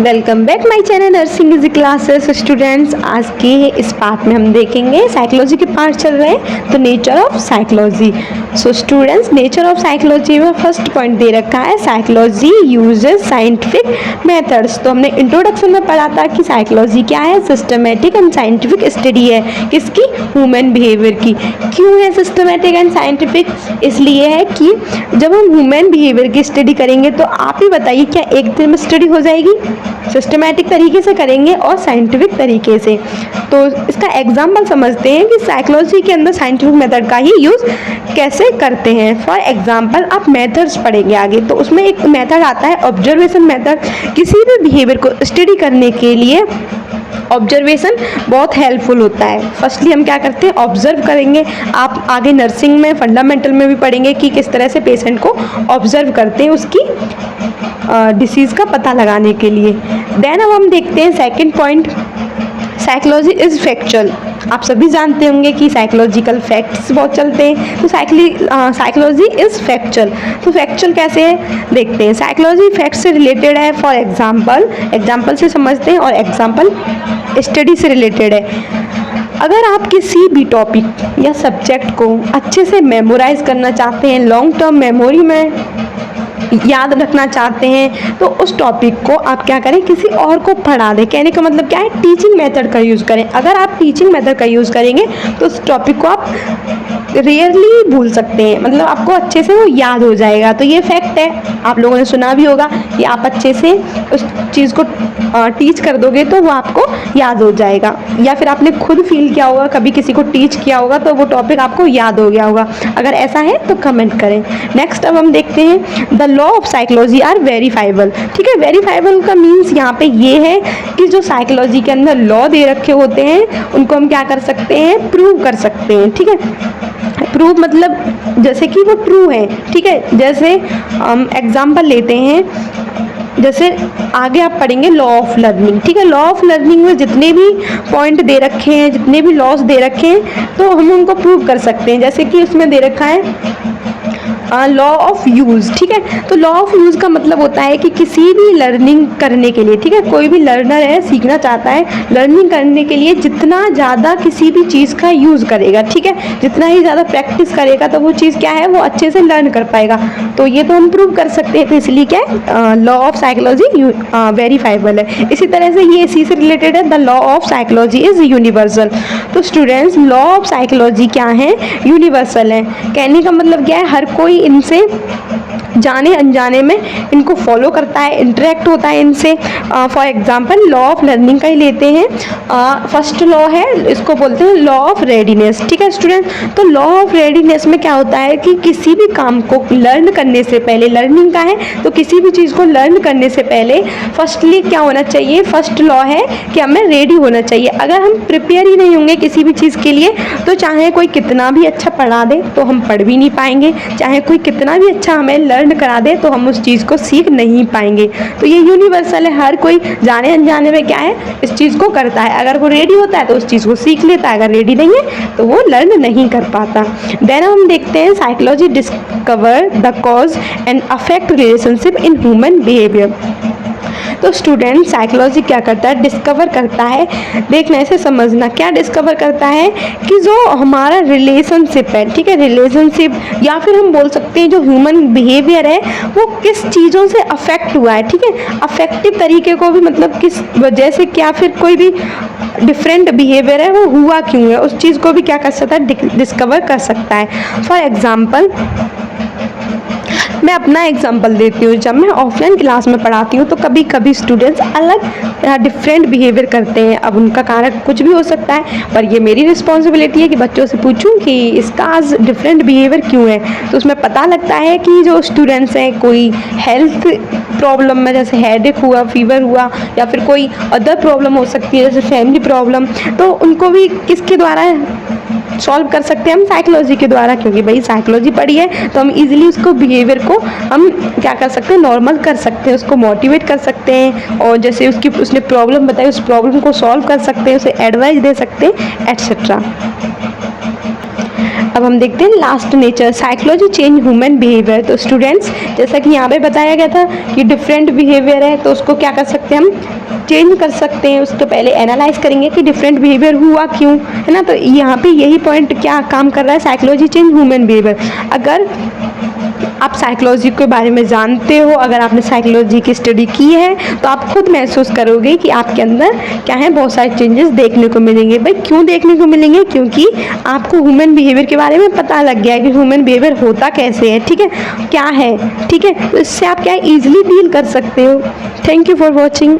Welcome back my channel nursing easy classes students. आज के इस पार्ट में हम देखेंगे साइकोलॉजी के पार्ट चल रहे हैं तो nature of psychology. So students, nature of psychology में फर्स्ट पॉइंट दे रखा है साइकोलॉजी यूजेस साइंटिफिक मेथड्स। तो हमने इंट्रोडक्शन में पढ़ा था कि साइकोलॉजी क्या है, सिस्टमेटिक एंड साइंटिफिक स्टडी है किसकी, ह्यूमन बिहेवियर की। क्यों है सिस्टमेटिक एंड साइंटिफिक? इसलिए है कि जब हम ह्यूमन बिहेवियर की स्टडी करेंगे तो आप ही बताइए क्या एक दिन में स्टडी हो जाएगी? सिस्टमैटिक तरीके से करेंगे और साइंटिफिक तरीके से। तो इसका एग्जाम्पल समझते हैं कि साइकोलॉजी के अंदर साइंटिफिक मेथड का ही यूज़ कैसे करते हैं। फॉर एग्जांपल आप मेथड्स पढ़ेंगे आगे, तो उसमें एक मेथड आता है ऑब्जर्वेशन मेथड। किसी भी बिहेवियर को स्टडी करने के लिए ऑब्जर्वेशन बहुत हेल्पफुल होता है। फर्स्टली हम क्या करते हैं, ऑब्जर्व करेंगे। आप आगे नर्सिंग में फंडामेंटल में भी पढ़ेंगे कि किस तरह से पेशेंट को ऑब्जर्व करते हैं उसकी डिसीज़ का पता लगाने के लिए। देन अब हम देखते हैं second point, psychology is factual. आप सभी जानते होंगे कि साइकोलॉजिकल फैक्ट्स बहुत चलते हैं, तो साइकोलॉजी इज़ फैक्चुअल। तो फैक्चुअल कैसे है देखते हैं। साइकोलॉजी फैक्ट से रिलेटेड है। फॉर एग्जाम्पल से समझते हैं और एग्जाम्पल स्टडी से रिलेटेड है। अगर आप किसी भी टॉपिक या सब्जेक्ट को अच्छे से मेमोराइज करना चाहते हैं, लॉन्ग टर्म मेमोरी में याद रखना चाहते हैं, तो उस टॉपिक को आप क्या करें, किसी और को पढ़ा दें। कहने का मतलब क्या है, टीचिंग मेथड का यूज़ करें। अगर आप टीचिंग मेथड का यूज़ करेंगे तो उस टॉपिक को आप रेयरली भूल सकते हैं, मतलब आपको अच्छे से वो याद हो जाएगा। तो ये फैक्ट है, आप लोगों ने सुना भी होगा कि आप अच्छे से उस चीज़ को टीच कर दोगे तो वो आपको याद हो जाएगा, या फिर आपने खुद फील किया होगा, कभी किसी को टीच किया होगा तो वो टॉपिक आपको याद हो गया होगा। अगर ऐसा है तो कमेंट करें। नेक्स्ट अब हम देखते हैं the law of psychology are verifiable. ठीक है, वेरीफाइबल का मीन्स यहाँ पे ये है कि जो साइकोलॉजी के अंदर लॉ दे रखे होते हैं उनको हम क्या कर सकते हैं, प्रूव कर सकते हैं। ठीक है, प्रूव मतलब जैसे कि वो ट्रू है। ठीक है, जैसे हम एग्जाम्पल लेते हैं, जैसे आगे आप पढ़ेंगे लॉ ऑफ लर्निंग। ठीक है, लॉ ऑफ लर्निंग में जितने भी पॉइंट दे रखे हैं, जितने भी लॉज दे रखे हैं, तो हम उनको प्रूव कर सकते हैं। जैसे कि उसमें दे रखा है लॉ ऑफ यूज़। ठीक है, तो लॉ ऑफ यूज़ का मतलब होता है कि किसी भी लर्निंग करने के लिए, ठीक है, कोई भी लर्नर है, सीखना चाहता है, लर्निंग करने के लिए जितना ज़्यादा किसी भी चीज़ का यूज़ करेगा, ठीक है, जितना ही ज़्यादा प्रैक्टिस करेगा तो वो चीज़ क्या है, वो अच्छे से लर्न कर पाएगा। तो ये तो हम प्रूव कर सकते हैं, तो इसलिए क्या है, लॉ ऑफ साइकोलॉजी वेरीफाइबल है। इसी तरह से ये इसी से रिलेटेड है, the law of psychology is universal. तो स्टूडेंट्स, लॉ ऑफ साइकोलॉजी क्या है, यूनिवर्सल है। कहने का मतलब क्या है, हर कोई इनसे जाने अनजाने में इनको फॉलो करता है, इंटरेक्ट होता है इनसे। For example law of learning का ही लेते हैं। फर्स्ट लॉ है, इसको बोलते हैं लॉ ऑफ रेडीनेस। ठीक है स्टूडेंट, तो लॉ ऑफ रेडीनेस में क्या होता है कि किसी भी काम को लर्न करने से पहले, लर्निंग का है तो किसी भी चीज़ को लर्न करने से पहले फर्स्टली क्या होना चाहिए, फर्स्ट लॉ है कि हमें रेडी होना चाहिए। अगर हम प्रिपेयर ही नहीं होंगे किसी भी चीज़ के लिए तो चाहे कोई कितना भी अच्छा पढ़ा दे तो हम पढ़ भी नहीं पाएंगे, चाहे कोई कितना भी अच्छा हमें लर्न करा दे तो हम उस चीज़ को सीख नहीं पाएंगे। तो ये यूनिवर्सल है, हर कोई जाने अनजाने में क्या है, इस चीज़ को करता है। अगर वो रेडी होता है तो उस चीज़ को सीख लेता है, अगर रेडी नहीं है तो वो लर्न नहीं कर पाता। देन हम देखते हैं psychology discover the cause and affect relationship in human behaviour. तो स्टूडेंट, साइकोलॉजी क्या करता है, डिस्कवर करता है। देखना, ऐसे समझना, क्या डिस्कवर करता है कि जो हमारा रिलेशनशिप है, ठीक है, रिलेशनशिप या फिर हम बोल सकते हैं जो ह्यूमन बिहेवियर है वो किस चीज़ों से अफेक्ट हुआ है। ठीक है, अफेक्टिव तरीके को भी मतलब किस वजह से, क्या फिर कोई भी डिफरेंट बिहेवियर है वो हुआ क्यों है, उस चीज़ को भी क्या कर सकता है, डिस्कवर कर सकता है। फॉर एग्जाम्पल मैं अपना एग्जांपल देती हूँ। जब मैं ऑफलाइन क्लास में पढ़ाती हूँ तो कभी कभी स्टूडेंट्स अलग डिफरेंट बिहेवियर करते हैं। अब उनका कारण कुछ भी हो सकता है, पर ये मेरी रिस्पॉन्सिबिलिटी है कि बच्चों से पूछूं कि इसका आज डिफरेंट बिहेवियर क्यों है। तो उसमें पता लगता है कि जो स्टूडेंट्स हैं कोई हेल्थ प्रॉब्लम में, जैसे हेडेक हुआ, फीवर हुआ, या फिर कोई अदर प्रॉब्लम हो सकती है जैसे फैमिली प्रॉब्लम, तो उनको भी किसके द्वारा सॉल्व कर सकते हैं, हम साइकोलॉजी के द्वारा। क्योंकि भाई साइकोलॉजी पढ़ी है तो हम इजीली उसको बिहेवियर को हम क्या कर सकते हैं, नॉर्मल कर सकते हैं, उसको मोटिवेट कर सकते हैं, और जैसे उसने प्रॉब्लम बताई उस प्रॉब्लम को सॉल्व कर सकते हैं, उसे एडवाइस दे सकते हैं, एट्सेट्रा। अब हम देखते हैं last nature, psychology change human behaviour. तो स्टूडेंट्स जैसा कि यहाँ पे बताया गया था कि डिफरेंट बिहेवियर है, तो उसको क्या कर सकते हैं हम चेंज कर सकते हैं। उसको पहले एनालाइज करेंगे कि डिफरेंट बिहेवियर हुआ क्यों, है ना। तो यहाँ पे यही पॉइंट क्या काम कर रहा है, साइकोलॉजी चेंज ह्यूमन बिहेवियर। अगर आप साइकोलॉजी के बारे में जानते हो, अगर आपने साइकोलॉजी की स्टडी की है, तो आप खुद महसूस करोगे कि आपके अंदर क्या है, बहुत सारे चेंजेस देखने को मिलेंगे। भाई क्यों देखने को मिलेंगे, क्योंकि आपको ह्यूमन बिहेवियर के बारे में पता लग गया है कि ह्यूमन बिहेवियर होता कैसे है, ठीक है, क्या है, ठीक है। तो इससे आप क्या ईजिली डील कर सकते हो। Thank you for watching.